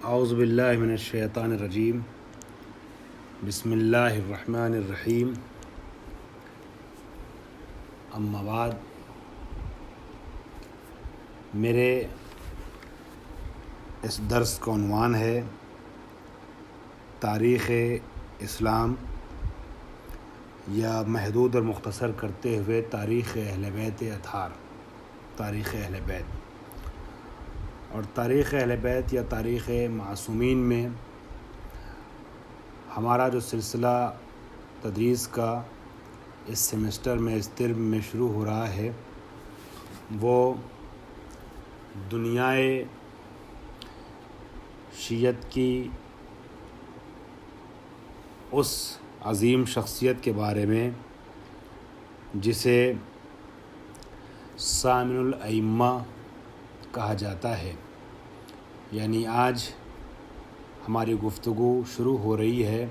اعوذ باللہ من الشیطان الرجیم بسم اللہ الرحمن الرحیم اما بعد میرے اس درس کا عنوان ہے تاریخ اسلام یا محدود اور مختصر کرتے ہوئے تاریخ اہل بیت اطہار تاریخ اہل بیت اور تاریخ اہل بیت یا تاریخ معصومین میں ہمارا جو سلسلہ تدریس کا اس سیمسٹر میں اس ترم میں شروع ہو رہا ہے وہ دنیائے شیعت کی اس عظیم شخصیت کے بارے میں جسے ثامن الائمہ کہا جاتا ہے، یعنی آج ہماری گفتگو شروع ہو رہی ہے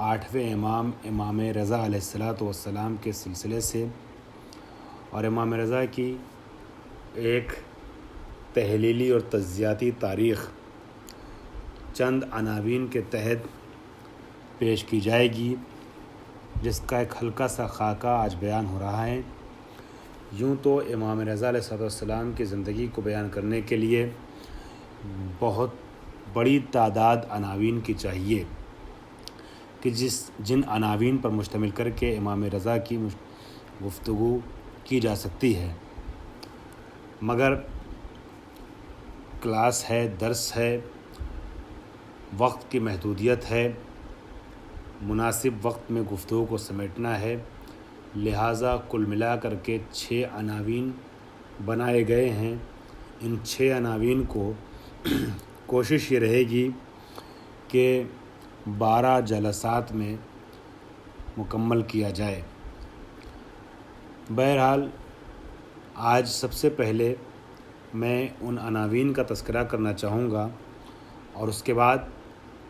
8ویں امام رضا علیہ الصلاۃ والسلام کے سلسلے سے، اور امام رضا کی ایک تحلیلی اور تجزیاتی تاریخ چند عناوین کے تحت پیش کی جائے گی، جس کا ایک ہلکا سا خاکہ آج بیان ہو رہا ہے۔ یوں تو امام رضا علیہ السلام کی زندگی کو بیان کرنے کے لیے بہت بڑی تعداد عناوین کی چاہیے کہ جن عناوین پر مشتمل کر کے امام رضا کی گفتگو کی جا سکتی ہے، مگر کلاس ہے، درس ہے، وقت کی محدودیت ہے، مناسب وقت میں گفتگو کو سمیٹنا ہے، لہٰذا کل ملا کر کے 6 عناوین بنائے گئے ہیں۔ ان 6 عناوین کو کوشش یہ رہے گی کہ 12 جلسات میں مکمل کیا جائے۔ بہرحال آج سب سے پہلے میں ان عناوین کا تذکرہ کرنا چاہوں گا اور اس کے بعد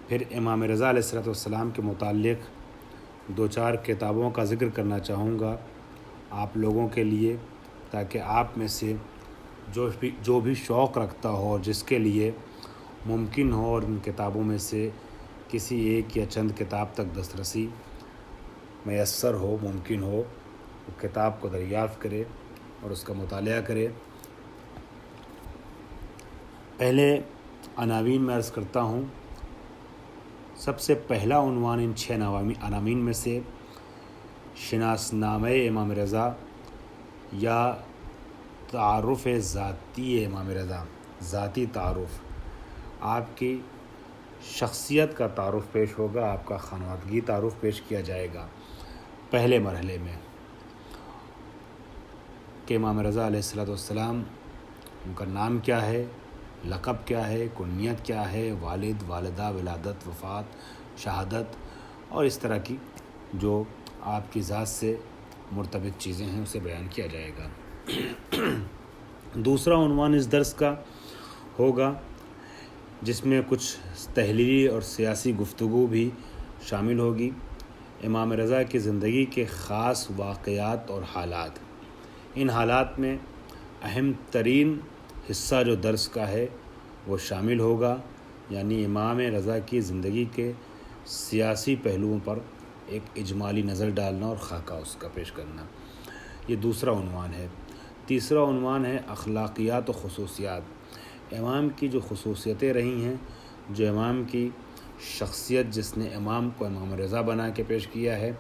پھر امام رضا علیہ السلام کے متعلق 2-4 کتابوں کا ذکر کرنا چاہوں گا آپ لوگوں کے لیے، تاکہ آپ میں سے جو بھی شوق رکھتا ہو اور جس کے لیے ممکن ہو اور ان کتابوں میں سے کسی ایک یا چند کتاب تک دسترسی میسر ہو، ممکن ہو، وہ کتاب کو دریافت کرے اور اس کا مطالعہ کرے۔ پہلے عناوین میں عرض کرتا ہوں۔ سب سے پہلا عنوان ان 6 عناوین میں سے شناسنامہ امام رضا یا تعارف ذاتی امام رضا، ذاتی تعارف، آپ کی شخصیت کا تعارف پیش ہوگا، آپ کا خانوادگی تعارف پیش کیا جائے گا پہلے مرحلے میں، کہ امام رضا علیہ السلام ان کا نام کیا ہے، لقب کیا ہے، کنیت کیا ہے، والد، والدہ، ولادت، وفات، شہادت اور اس طرح کی جو آپ کی ذات سے مرتبط چیزیں ہیں اسے بیان کیا جائے گا۔ دوسرا عنوان اس درس کا ہوگا جس میں کچھ تحلیلی اور سیاسی گفتگو بھی شامل ہوگی، امام رضا کی زندگی کے خاص واقعات اور حالات۔ ان حالات میں اہم ترین حصہ جو درس کا ہے وہ شامل ہوگا، یعنی امام رضا کی زندگی کے سیاسی پہلوؤں پر ایک اجمالی نظر ڈالنا اور خاکہ اس کا پیش کرنا۔ یہ دوسرا عنوان ہے۔ تیسرا عنوان ہے اخلاقیات و خصوصیات، امام کی جو خصوصیتیں رہی ہیں، جو امام کی شخصیت جس نے امام کو امام رضا بنا کے پیش کیا ہے،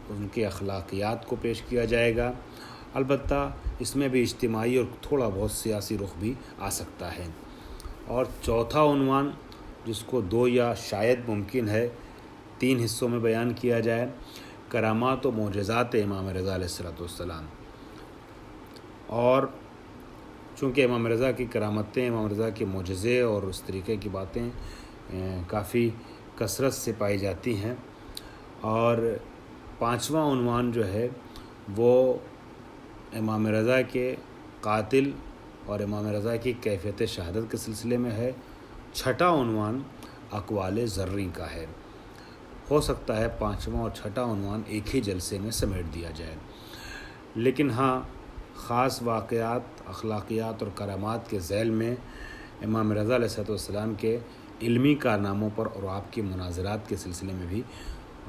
ان کے اخلاقیات کو پیش کیا جائے گا۔ البتہ اس میں بھی اجتماعی اور تھوڑا بہت سیاسی رخ بھی آ سکتا ہے۔ اور چوتھا عنوان جس کو 2 یا شاید ممکن ہے 3 حصوں میں بیان کیا جائے، کرامات و معجزات امام رضا علیہ السلام۔ اور چونکہ امام رضا کی کرامتیں، امام رضا کے معجزے اور اس طریقے کی باتیں کافی کثرت سے پائی جاتی ہیں، اور 5واں عنوان جو ہے وہ امام رضا کے قاتل اور امام رضا کی کیفیت شہادت کے سلسلے میں ہے۔ 6واں عنوان اقوال زرعی کا ہے۔ ہو سکتا ہے 5واں اور 6واں عنوان ایک ہی جلسے میں سمیٹ دیا جائے، لیکن ہاں خاص واقعات، اخلاقیات اور کرامات کے ذیل میں امام رضا علیہ السلام کے علمی کارناموں پر اور آپ کے مناظرات کے سلسلے میں بھی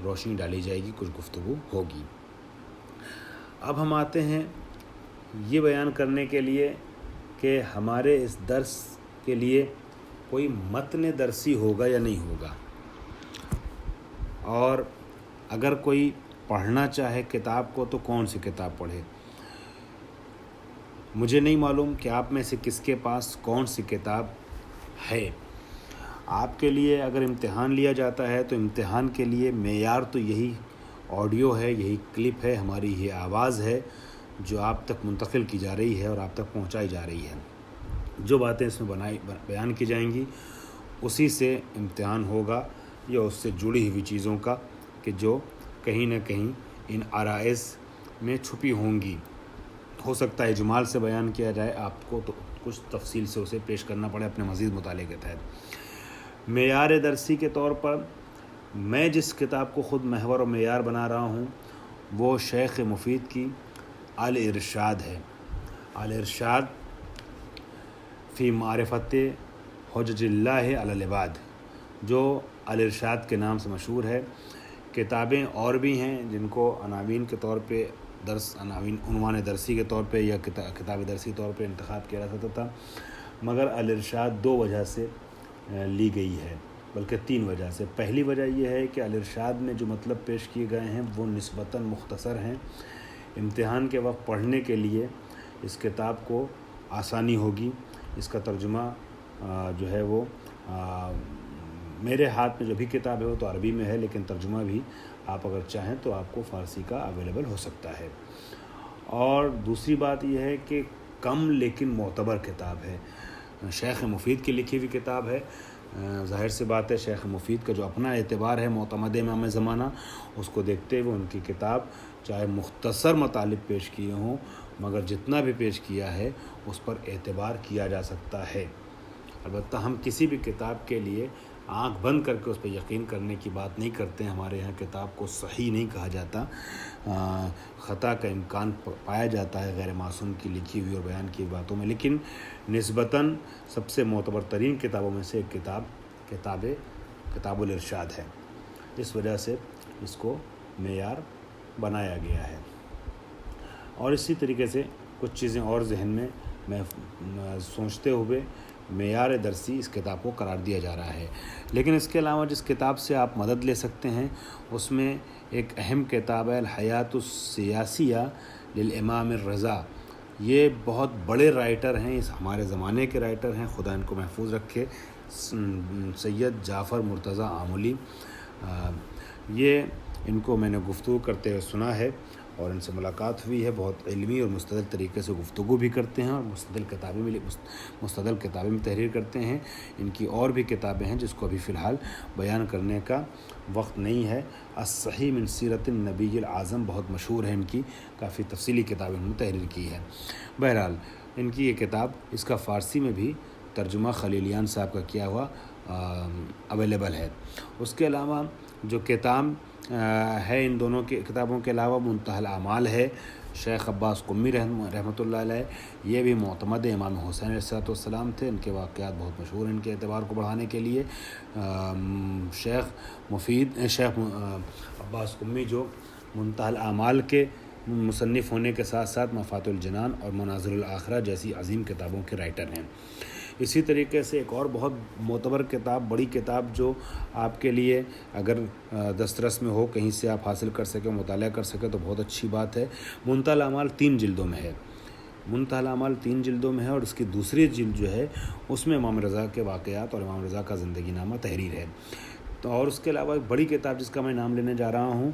روشنی ڈالی جائے گی، کچھ گفتگو ہوگی۔ اب ہم آتے ہیں یہ بیان کرنے کے لیے کہ ہمارے اس درس کے لیے کوئی متن درسی ہوگا یا نہیں ہوگا، اور اگر کوئی پڑھنا چاہے کتاب کو تو کون سی کتاب پڑھے۔ مجھے نہیں معلوم کہ آپ میں سے کس کے پاس کون سی کتاب ہے۔ آپ کے لیے اگر امتحان لیا جاتا ہے تو امتحان کے لیے معیار تو یہی آڈیو ہے، یہی کلپ ہے، ہماری یہ آواز ہے جو آپ تک منتقل کی جا رہی ہے اور آپ تک پہنچائی جا رہی ہے۔ جو باتیں اس میں بیان کی جائیں گی اسی سے امتحان ہوگا، یا اس سے جڑی ہوئی چیزوں کا کہ جو کہیں نہ کہیں ان عرائض میں چھپی ہوں گی۔ ہو سکتا ہے اجمال سے بیان کیا جائے، آپ کو تو کچھ تفصیل سے اسے پیش کرنا پڑے اپنے مزید مطالعے کے تحت۔ معیار درسی کے طور پر میں جس کتاب کو خود محور و معیار بنا رہا ہوں وہ شیخ مفید کی الارشاد ہے۔ الارشاد فی معرفت حجج اللہ علی العباد، جو الارشاد کے نام سے مشہور ہے۔ کتابیں اور بھی ہیں جن کو عناوین کے طور پہ عنوان درسی کے طور پہ یا کتاب درسی طور پہ انتخاب کیا جاتا تھا، مگر الارشاد 2 وجہ سے لی گئی ہے، بلکہ 3 وجہ سے۔ پہلی وجہ یہ ہے کہ الارشاد میں جو مطلب پیش کیے گئے ہیں وہ نسبتاً مختصر ہیں، امتحان کے وقت پڑھنے کے لیے اس کتاب کو آسانی ہوگی۔ اس کا ترجمہ جو ہے وہ میرے ہاتھ میں جو بھی کتاب ہے وہ تو عربی میں ہے، لیکن ترجمہ بھی آپ اگر چاہیں تو آپ کو فارسی کا اویلیبل ہو سکتا ہے۔ اور دوسری بات یہ ہے کہ کم لیکن معتبر کتاب ہے، شیخ مفید کی لکھی ہوئی کتاب ہے۔ ظاہر سی بات ہے شیخ مفید کا جو اپنا اعتبار ہے معتمد امام زمانہ، اس کو دیکھتے ہوئے ان کی کتاب چاہے مختصر مطالب پیش کیے ہوں مگر جتنا بھی پیش کیا ہے اس پر اعتبار کیا جا سکتا ہے۔ البتہ ہم کسی بھی کتاب کے لیے آنکھ بند کر کے اس پہ یقین کرنے کی بات نہیں کرتے ہیں۔ ہمارے یہاں کتاب کو صحیح نہیں کہا جاتا، خطا کا امکان پایا جاتا ہے غیر معصوم کی لکھی ہوئی اور بیان کی باتوں میں، لیکن نسبتاً سب سے معتبر ترین کتابوں میں سے ایک کتاب الارشاد ہے۔ اس وجہ سے اس کو معیار بنایا گیا ہے۔ اور اسی طریقے سے کچھ چیزیں اور ذہن میں سوچتے ہوئے معیار درسی اس کتاب کو قرار دیا جا رہا ہے۔ لیکن اس کے علاوہ جس کتاب سے آپ مدد لے سکتے ہیں اس میں ایک اہم کتاب ہے الحیات السیاسیہ للامام الرضا۔ یہ بہت بڑے رائٹر ہیں، اس ہمارے زمانے کے رائٹر ہیں، خدا ان کو محفوظ رکھے، سید جعفر مرتضی آملی۔ یہ ان کو میں نے گفتگو کرتے ہوئے سنا ہے اور ان سے ملاقات ہوئی ہے۔ بہت علمی اور مستدل طریقے سے گفتگو بھی کرتے ہیں اور مستدل کتابیں بھی تحریر کرتے ہیں۔ ان کی اور بھی کتابیں ہیں جس کو ابھی فی الحال بیان کرنے کا وقت نہیں ہے۔ الصحیح من سیرت النبی الاعظم بہت مشہور ہے، ان کی کافی تفصیلی کتابیں انہوں نے تحریر کی ہے۔ بہرحال ان کی یہ کتاب، اس کا فارسی میں بھی ترجمہ خلیلیان صاحب کا کیا ہوا اویلیبل ہے۔ اس کے علاوہ جو کتاب ہے ان دونوں کی کتابوں کے علاوہ منتہی الاعمال ہے، شیخ عباس قمی رحمۃ اللہ علیہ۔ یہ بھی معتمد امام حسین علیہ السلام تھے، ان کے واقعات بہت مشہور ہیں ان کے اعتبار کو بڑھانے کے لیے۔ شیخ عباس قمی جو منتہی الاعمال کے مصنف ہونے کے ساتھ ساتھ مفاتیح الجنان اور مناظر الاخرہ جیسی عظیم کتابوں کے رائٹر ہیں۔ اسی طریقے سے ایک اور بہت معتبر کتاب، بڑی کتاب جو آپ کے لیے اگر دسترس میں ہو، کہیں سے آپ حاصل کر سکیں، مطالعہ کر سکیں تو بہت اچھی بات ہے۔ منتہی الاعمال 3 جلدوں میں ہے، منتہی الاعمال 3 جلدوں میں ہے، اور اس کی دوسری جلد جو ہے اس میں امام رضا کے واقعات اور امام رضا کا زندگی نامہ تحریر ہے۔ اور اس کے علاوہ ایک بڑی کتاب جس کا میں نام لینے جا رہا ہوں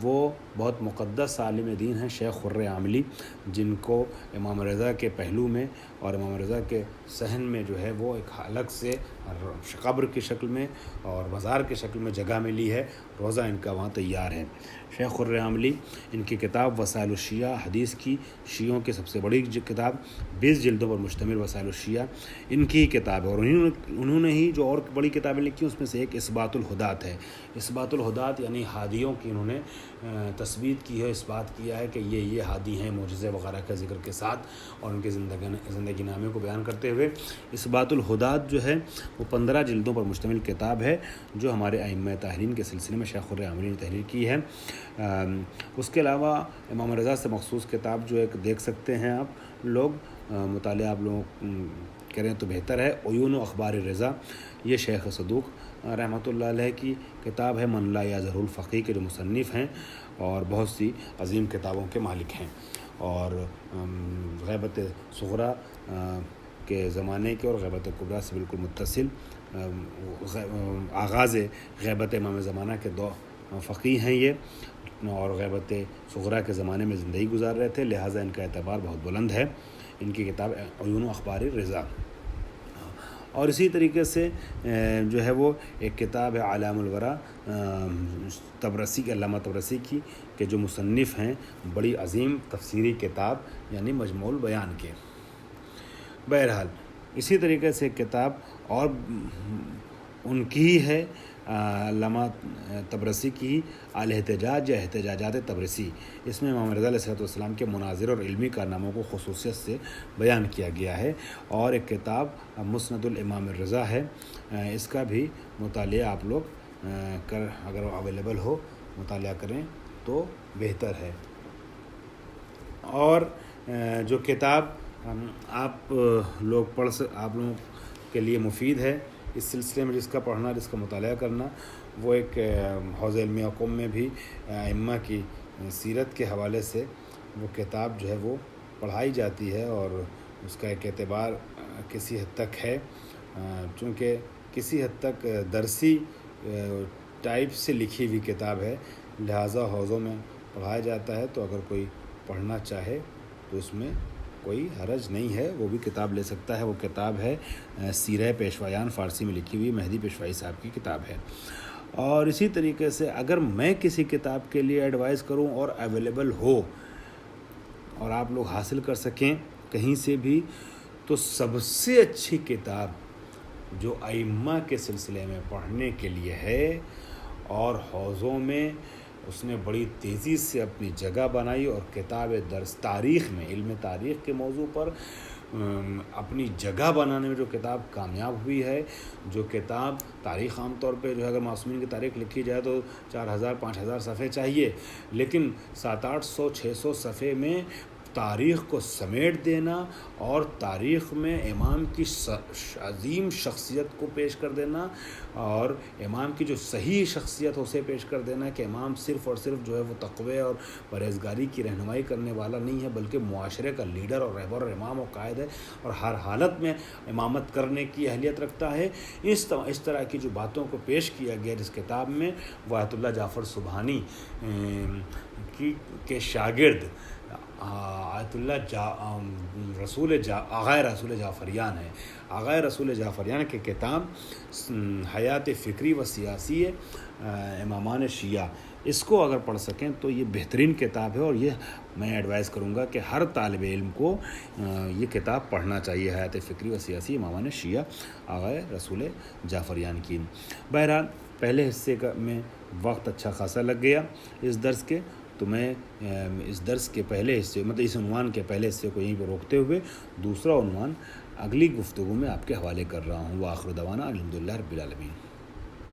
وہ بہت مقدس عالم دین ہیں، شیخ خرِ عاملی، جن کو امام رضا کے پہلو میں اور امام رضا کے صحن میں جو ہے وہ ایک الگ سے قبر کی شکل میں اور مزار کی شکل میں جگہ ملی ہے، روضہ ان کا وہاں تیار ہے۔ شیخ خرم عملی ان کی کتاب وسائل الشیعہ، حدیث کی شیعوں کی سب سے بڑی کتاب، 20 جلدوں پر مشتمل وسائل الشیعہ ان کی ہی کتاب ہے، اور انہوں نے ہی جو اور بڑی کتابیں لکھی اس میں سے ایک اثبات الہدات ہے۔ اثبات الہدات یعنی ہادیوں کی انہوں نے تثبیت کی ہے، اس بات کیا ہے کہ یہ ہادی ہیں معجزے وغیرہ کا ذکر کے ساتھ، اور ان کے زندگی نامے کو بیان کرتے ہوئے۔ اثبات الہدات جو ہے وہ 15 جلدوں پر مشتمل کتاب ہے، جو ہمارے ائمہ تحرین کے سلسلے میں شیخ خرم عملی نے تحریر کی ہے۔ اس کے علاوہ امام رضا سے مخصوص کتاب جو ایک دیکھ سکتے ہیں آپ لوگ، مطالعہ آپ لوگ کریں تو بہتر ہے، عیون و اخبار رضا، یہ شیخ صدوق رحمۃ اللہ علیہ کی کتاب ہے، من لا یظہر الفقیہ کے جو مصنف ہیں اور بہت سی عظیم کتابوں کے مالک ہیں، اور غیبت صغریٰ کے زمانے کے اور غیبت کبریٰ سے بالکل متصل آغاز غیبت امام زمانہ کے دو فقیہ ہیں یہ، اور غیبت صغریٰ کے زمانے میں زندگی گزار رہے تھے، لہٰذا ان کا اعتبار بہت بلند ہے۔ ان کی کتاب عیون و اخبار رضا، اور اسی طریقے سے جو ہے وہ ایک کتاب ہے اعلام الورا طبرسی کے، علامہ طبرسی کی، کہ جو مصنف ہیں، بڑی عظیم تفسیری کتاب یعنی مجموع البیان کے۔ بہرحال اسی طریقے سے ایک کتاب اور ان کی ہی ہے، علامہ طبرسی کی، الاحتجاج یا احتجاجات طبرسی، اس میں امام رضا علیہ السلام کے مناظر اور علمی کارناموں کو خصوصیت سے بیان کیا گیا ہے۔ اور ایک کتاب مسند الامام رضا ہے، اس کا بھی مطالعہ آپ لوگ اگر اویلیبل ہو مطالعہ کریں تو بہتر ہے۔ اور جو کتاب آپ لوگوں کے لیے مفید ہے اس سلسلے میں، جس کا پڑھنا، جس کا مطالعہ کرنا، وہ ایک حوض علمیہ قم میں بھی ائمہ کی سیرت کے حوالے سے وہ کتاب جو ہے وہ پڑھائی جاتی ہے، اور اس کا ایک اعتبار کسی حد تک ہے، چونکہ کسی حد تک درسی ٹائپ سے لکھی ہوئی کتاب ہے، لہٰذا حوضوں میں پڑھایا جاتا ہے، تو اگر کوئی پڑھنا چاہے تو اس میں کوئی حرج نہیں ہے، وہ بھی کتاب لے سکتا ہے۔ وہ کتاب ہے سیرہ پیشوایان، فارسی میں لکھی ہوئی، مہدی پیشوائی صاحب کی کتاب ہے۔ اور اسی طریقے سے اگر میں کسی کتاب کے لیے ایڈوائز کروں اور اویلیبل ہو اور آپ لوگ حاصل کر سکیں کہیں سے بھی، تو سب سے اچھی کتاب جو ائمہ کے سلسلے میں پڑھنے کے لیے ہے اور حوضوں میں اس نے بڑی تیزی سے اپنی جگہ بنائی، اور کتاب درس تاریخ میں، علم تاریخ کے موضوع پر اپنی جگہ بنانے میں جو کتاب کامیاب ہوئی ہے، جو کتاب تاریخ عام طور پہ جو ہے اگر معصومین کی تاریخ لکھی جائے تو 4000-5000 صفحے چاہیے، لیکن 700-800-600 صفحے میں تاریخ کو سمیٹ دینا اور تاریخ میں امام کی عظیم شخصیت کو پیش کر دینا، اور امام کی جو صحیح شخصیت اسے پیش کر دینا کہ امام صرف اور صرف جو ہے وہ تقوی اور پرہیزگاری کی رہنمائی کرنے والا نہیں ہے، بلکہ معاشرے کا لیڈر اور رہبر اور امام و قائد ہے، اور ہر حالت میں امامت کرنے کی اہلیت رکھتا ہے۔ اس طرح کی جو باتوں کو پیش کیا گیا جس کتاب میں، وہ آیت اللہ جعفر سبحانی کے شاگرد آیت اللہ آغائے رسول جعفریان ہے، آغائے رسول جعفریان کی کتاب حیات فکری و سیاسی امامان شیعہ، اس کو اگر پڑھ سکیں تو یہ بہترین کتاب ہے، اور یہ میں ایڈوائز کروں گا کہ ہر طالب علم کو یہ کتاب پڑھنا چاہیے، حیات فکری و سیاسی امامان شیعہ آغائے رسول جعفریان کی۔ بہرحال پہلے حصے میں وقت اچھا خاصا لگ گیا اس درس کے، تو میں اس درس کے پہلے حصے، مطلب اس عنوان کے پہلے حصے کو یہیں پہ روکتے ہوئے دوسرا عنوان اگلی گفتگو میں آپ کے حوالے کر رہا ہوں۔ وآخر دعوانا الحمدللہ رب العالمین۔